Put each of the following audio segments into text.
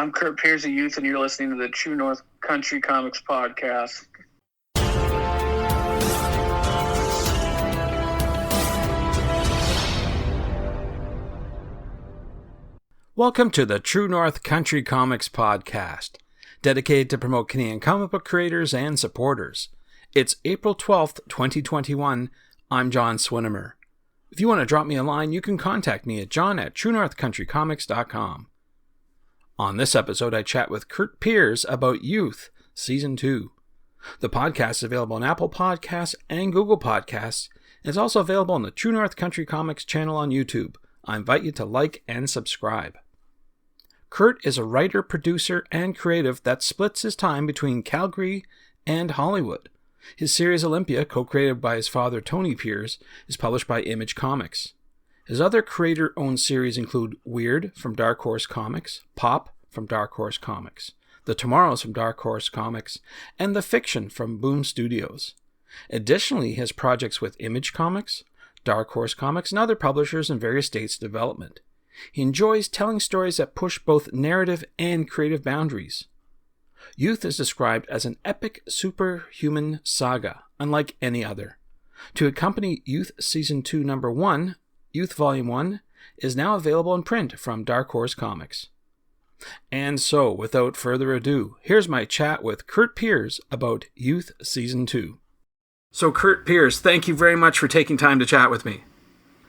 I'm Curt Pires of Youth, and you're listening to the True North Country Comics Podcast. Welcome to the True North Country Comics Podcast, dedicated to promote Canadian comic book creators and supporters. It's April 12th, 2021. I'm John Swinimer. If you want to drop me a line, you can contact me at john@truenorthcountrycomics.com. On this episode, I chat with Curt Pires about Youth, Season 2. The podcast is available on Apple Podcasts and Google Podcasts. It's also available on the True North Country Comics channel on YouTube. I invite you to like and subscribe. Curt is a writer, producer, and creative that splits his time between Calgary and Hollywood. His series Olympia, co-created by his father Tony Pires, is published by Image Comics. His other creator-owned series include Weird from Dark Horse Comics, Pop from Dark Horse Comics, The Tomorrows from Dark Horse Comics, and The Fiction from Boom Studios. Additionally, he has projects with Image Comics, Dark Horse Comics, and other publishers in various states of development. He enjoys telling stories that push both narrative and creative boundaries. Youth is described as an epic superhuman saga, unlike any other. To accompany Youth Season 2 Number 1, Youth Volume 1 is now available in print from Dark Horse Comics. And so, without further ado, here's my chat with Curt Pires about Youth Season 2. So, Curt Pires, thank you very much for taking time to chat with me.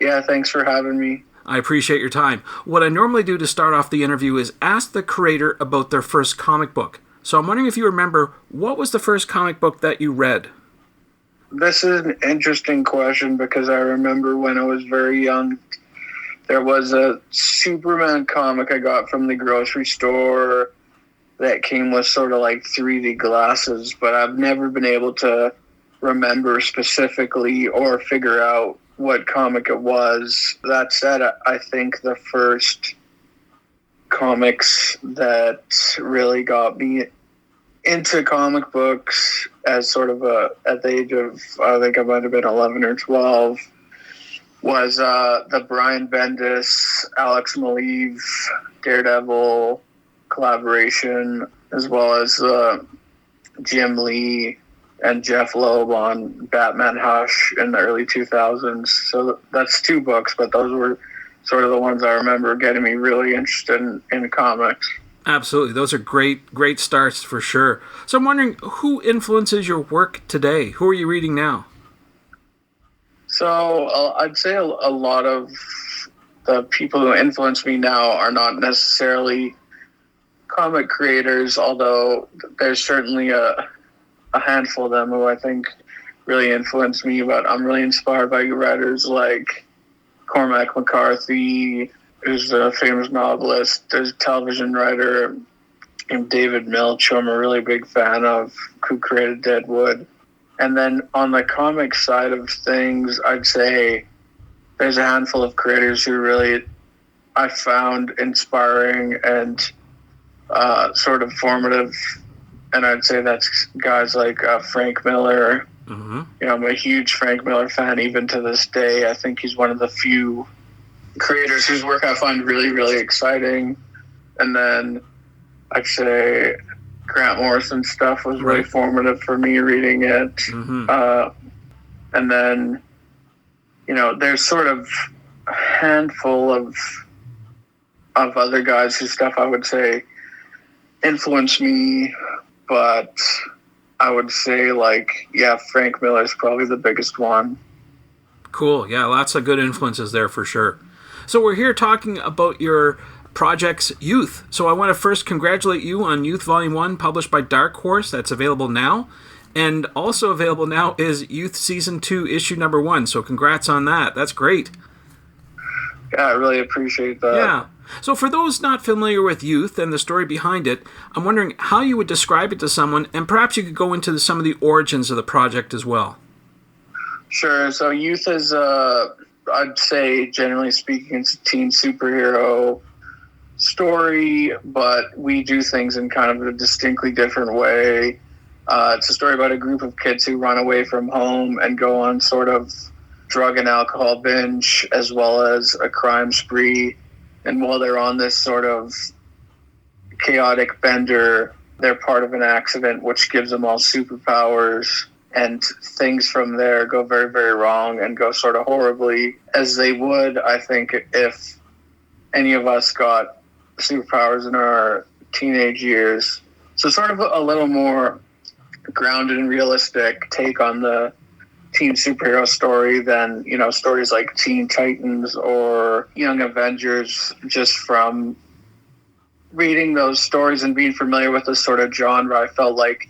Yeah, thanks for having me. I appreciate your time. What I normally do to start off the interview is ask the creator about their first comic book. So I'm wondering if you remember, what was the first comic book that you read? This is an interesting question because I remember when I was very young, there was a Superman comic I got from the grocery store that came with sort of like 3D glasses, but I've never been able to remember specifically or figure out what comic it was. That said, I think the first comics that really got me into comic books as sort of at the age of, I think I might have been 11 or 12, was the Brian Bendis, Alex Maleev, Daredevil collaboration, as well as Jim Lee and Jeff Loeb on Batman Hush in the early 2000s. So that's two books, but those were sort of the ones I remember getting me really interested in comics. Absolutely. Those are great starts for sure. So I'm wondering, who influences your work today? Who are you reading now? So I'd say a lot of the people who influence me now are not necessarily comic creators, although there's certainly a handful of them who I think really influenced me. But I'm really inspired by writers like Cormac McCarthy, who's a famous novelist. There's a television writer named David Milch, who I'm a really big fan of, who created Deadwood. And then on the comic side of things, I'd say there's a handful of creators who really I found inspiring and sort of formative. And I'd say that's guys like Frank Miller. Mm-hmm. You know, I'm a huge Frank Miller fan even to this day. I think he's one of the few creators whose work I find really, really exciting. And then I'd say Grant Morrison's stuff was really formative for me reading it. Mm-hmm. And then, you know, there's sort of a handful of other guys whose stuff I would say influenced me, but I would say, Frank Miller is probably the biggest one. Cool. Yeah, lots of good influences there for sure. So we're here talking about your projects, Youth. So I want to first congratulate you on Youth Volume 1, published by Dark Horse. That's available now. And also available now is Youth Season 2, Issue Number 1. So congrats on that. That's great. Yeah, I really appreciate that. Yeah. So for those not familiar with Youth and the story behind it, I'm wondering how you would describe it to someone, and perhaps you could go into some of the origins of the project as well. Sure. So Youth is, I'd say, generally speaking, it's a teen superhero story, but we do things in kind of a distinctly different way. It's a story about a group of kids who run away from home and go on sort of drug and alcohol binge, as well as a crime spree. And while they're on this sort of chaotic bender. They're part of an accident, which gives them all superpowers. And things from there go very, very wrong and go sort of horribly, as they would, I think, if any of us got superpowers in our teenage years. So sort of a little more grounded and realistic take on the teen superhero story than, stories like Teen Titans or Young Avengers. Just from reading those stories and being familiar with this sort of genre, I felt like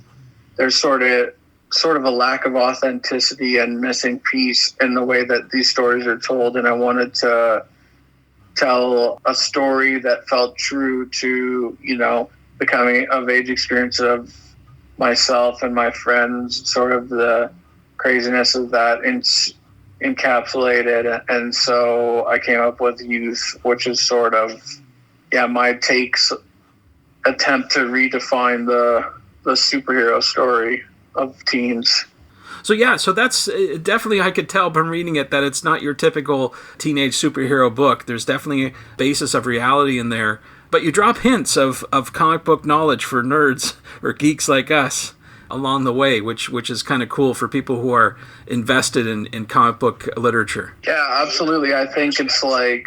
there's sort of a lack of authenticity and missing piece in the way that these stories are told. And I wanted to tell a story that felt true to, the coming of age experience of myself and my friends, sort of the craziness of that encapsulated. And so I came up with Youth, which is sort of, my attempt to redefine the superhero story of teens. So that's definitely, I could tell from reading it that it's not your typical teenage superhero book. There's definitely a basis of reality in there. But you drop hints of comic book knowledge for nerds or geeks like us along the way, which is kind of cool for people who are invested in comic book literature. Yeah, absolutely. I think it's like,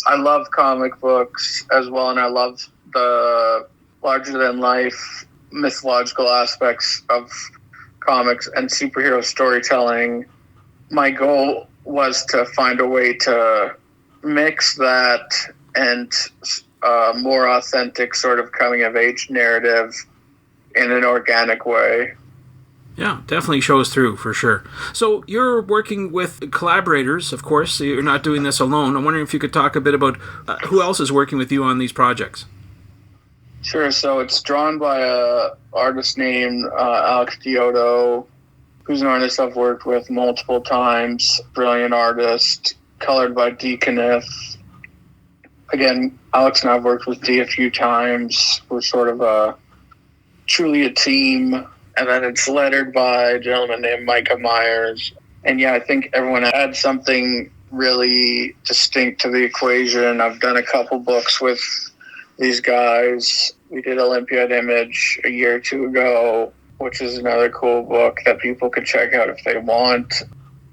I love comic books as well, and I love the larger-than-life mythological aspects of comics and superhero storytelling. My goal was to find a way to mix that and more authentic sort of coming-of-age narrative in an organic way. Yeah, definitely shows through, for sure. So you're working with collaborators, of course. So you're not doing this alone. I'm wondering if you could talk a bit about who else is working with you on these projects. Sure. So it's drawn by a artist named Alex Diodo, who's an artist I've worked with multiple times. Brilliant artist. Colored by D. Kniff. Again, Alex and I have worked with D a few times. We're sort of truly a team. And then it's lettered by a gentleman named Micah Myers. And I think everyone adds something really distinct to the equation. I've done a couple books with these guys. We did Olympiad Image a year or two ago, which is another cool book that people could check out if they want.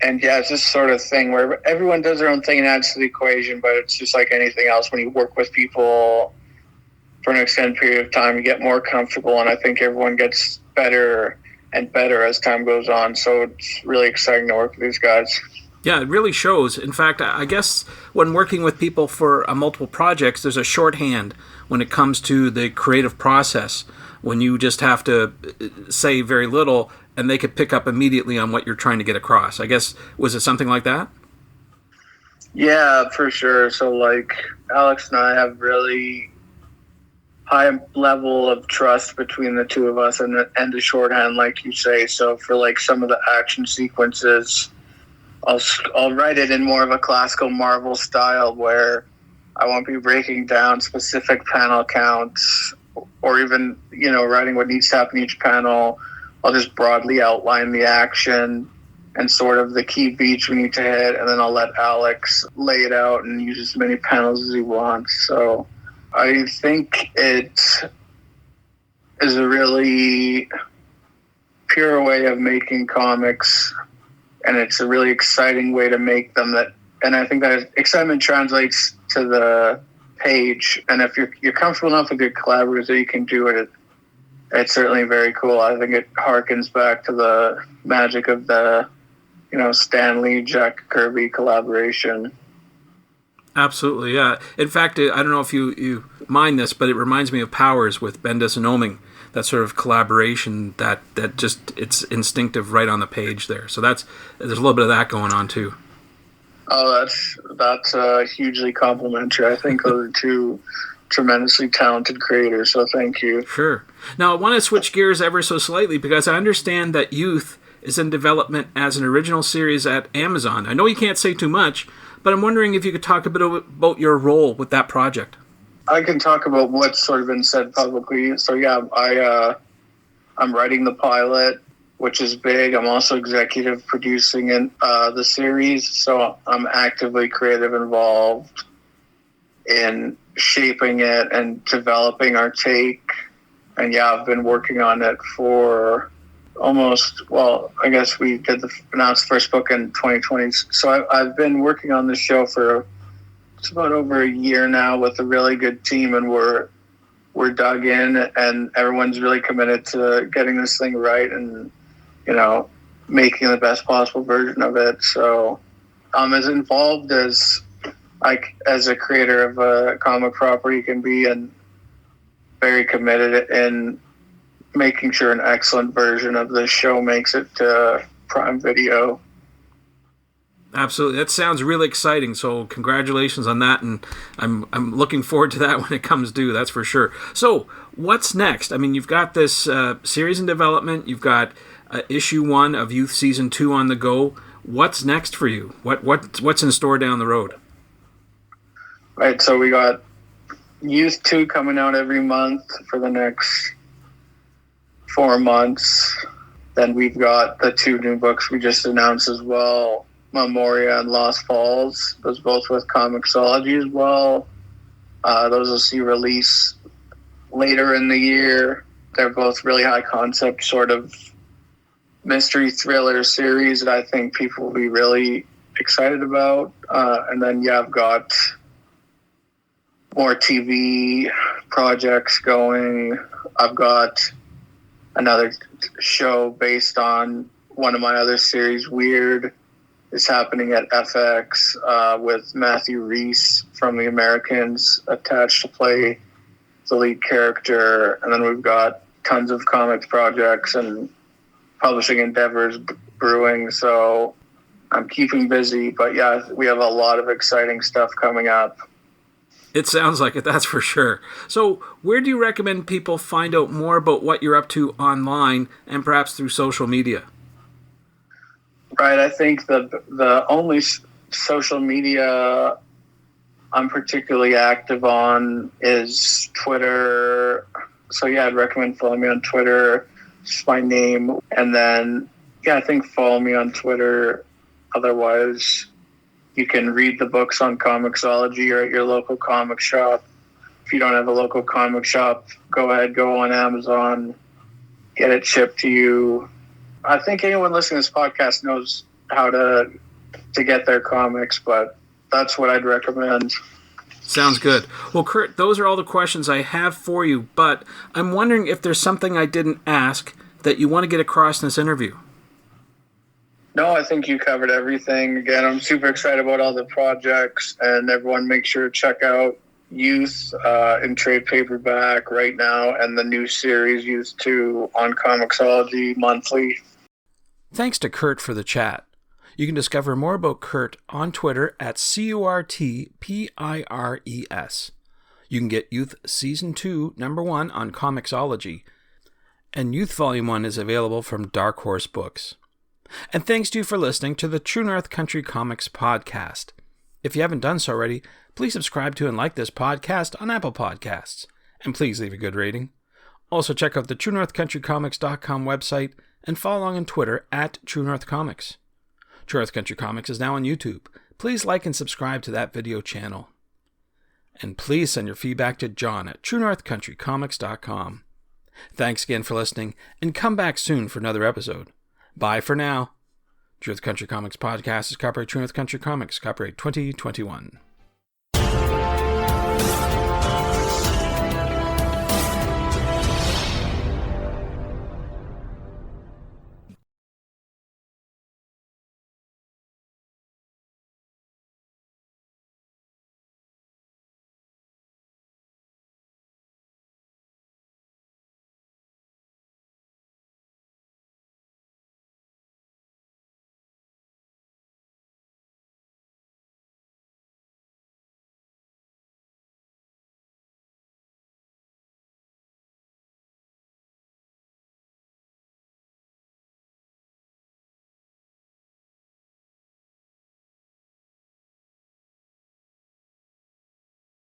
And it's this sort of thing where everyone does their own thing and adds to the equation, but it's just like anything else. When you work with people for an extended period of time, you get more comfortable, and I think everyone gets better and better as time goes on. So it's really exciting to work with these guys. Yeah, it really shows. In fact, I guess when working with people for multiple projects, there's a shorthand when it comes to the creative process, when you just have to say very little and they could pick up immediately on what you're trying to get across. I guess, was it something like that? Yeah, for sure. So like Alex and I have really high level of trust between the two of us and the shorthand, like you say. So for like some of the action sequences, I'll write it in more of a classical Marvel style where I won't be breaking down specific panel counts or even, writing what needs to happen in each panel. I'll just broadly outline the action and sort of the key beats we need to hit, and then I'll let Alex lay it out and use as many panels as he wants. So I think it is a really pure way of making comics, and it's a really exciting way to make them. And I think that excitement translates to the page. And if you're comfortable enough with your collaborators that you can do it, it's certainly very cool. I think it harkens back to the magic of the, Stan Lee, Jack Kirby collaboration. Absolutely, yeah. In fact, I don't know if you mind this, but it reminds me of Powers with Bendis and Oeming, that sort of collaboration that just, it's instinctive right on the page there. So there's a little bit of that going on too. Oh, that's hugely complimentary. I think those are two tremendously talented creators, so thank you. Sure. Now, I want to switch gears ever so slightly because I understand that Youth is in development as an original series at Amazon. I know you can't say too much, but I'm wondering if you could talk a bit about your role with that project. I can talk about what's sort of been said publicly. So I'm writing the pilot, which is big. I'm also executive producing the series, so I'm actively creative involved in shaping it and developing our take. And yeah, I've been working on it for I guess we announced the first book in 2020. So I've been working on this show for it's about over a year now with a really good team, and we're dug in, and everyone's really committed to getting this thing right and, making the best possible version of it. So I'm as involved as a creator of a comic property can be, and very committed in making sure an excellent version of the show makes it to Prime Video. Absolutely. That sounds really exciting. So congratulations on that. And I'm looking forward to that when it comes due. That's for sure. So what's next? I mean, you've got this series in development. You've got issue 1 of Youth Season 2 on the go. What's next for you? What's in store down the road? Right. So we got Youth 2 coming out every month for the next 4 months. Then we've got the 2 new books we just announced as well, Memoria and Lost Falls. Those both with Comixology as well. Those will see release later in the year. They're both really high concept sort of mystery thriller series that I think people will be really excited about. And then, I've got more TV projects going. I've got another show based on one of my other series, Weird, is happening at FX with Matthew Reese from The Americans attached to play the lead character. And then we've got tons of comics projects and publishing endeavors brewing. So I'm keeping busy. But we have a lot of exciting stuff coming up. It sounds like it, that's for sure. So where do you recommend people find out more about what you're up to online and perhaps through social media? Right. I think the only social media I'm particularly active on is Twitter. So I'd recommend following me on Twitter. It's my name. And then, I think follow me on Twitter. Otherwise, you can read the books on Comixology or at your local comic shop. If you don't have a local comic shop, go on Amazon, get it shipped to you. I think anyone listening to this podcast knows how to get their comics, but that's what I'd recommend. Sounds good. Well, Curt, those are all the questions I have for you, but I'm wondering if there's something I didn't ask that you want to get across in this interview. No, I think you covered everything. Again, I'm super excited about all the projects, and everyone make sure to check out Youth in trade paperback right now, and the new series Youth 2 on Comixology monthly. Thanks to Curt for the chat. You can discover more about Curt on Twitter at CurtPires. You can get Youth Season 2, Number 1 on Comixology, and Youth Volume 1 is available from Dark Horse Books. And thanks to you for listening to the True North Country Comics podcast. If you haven't done so already, please subscribe to and like this podcast on Apple Podcasts. And please leave a good rating. Also check out the TrueNorthCountryComics.com website and follow along on Twitter at True North Comics. True North Country Comics is now on YouTube. Please like and subscribe to that video channel. And please send your feedback to John at TrueNorthCountryComics.com. Thanks again for listening, and come back soon for another episode. Bye for now. True North Country Comics Podcast is copyright True North Country Comics, copyright 2021.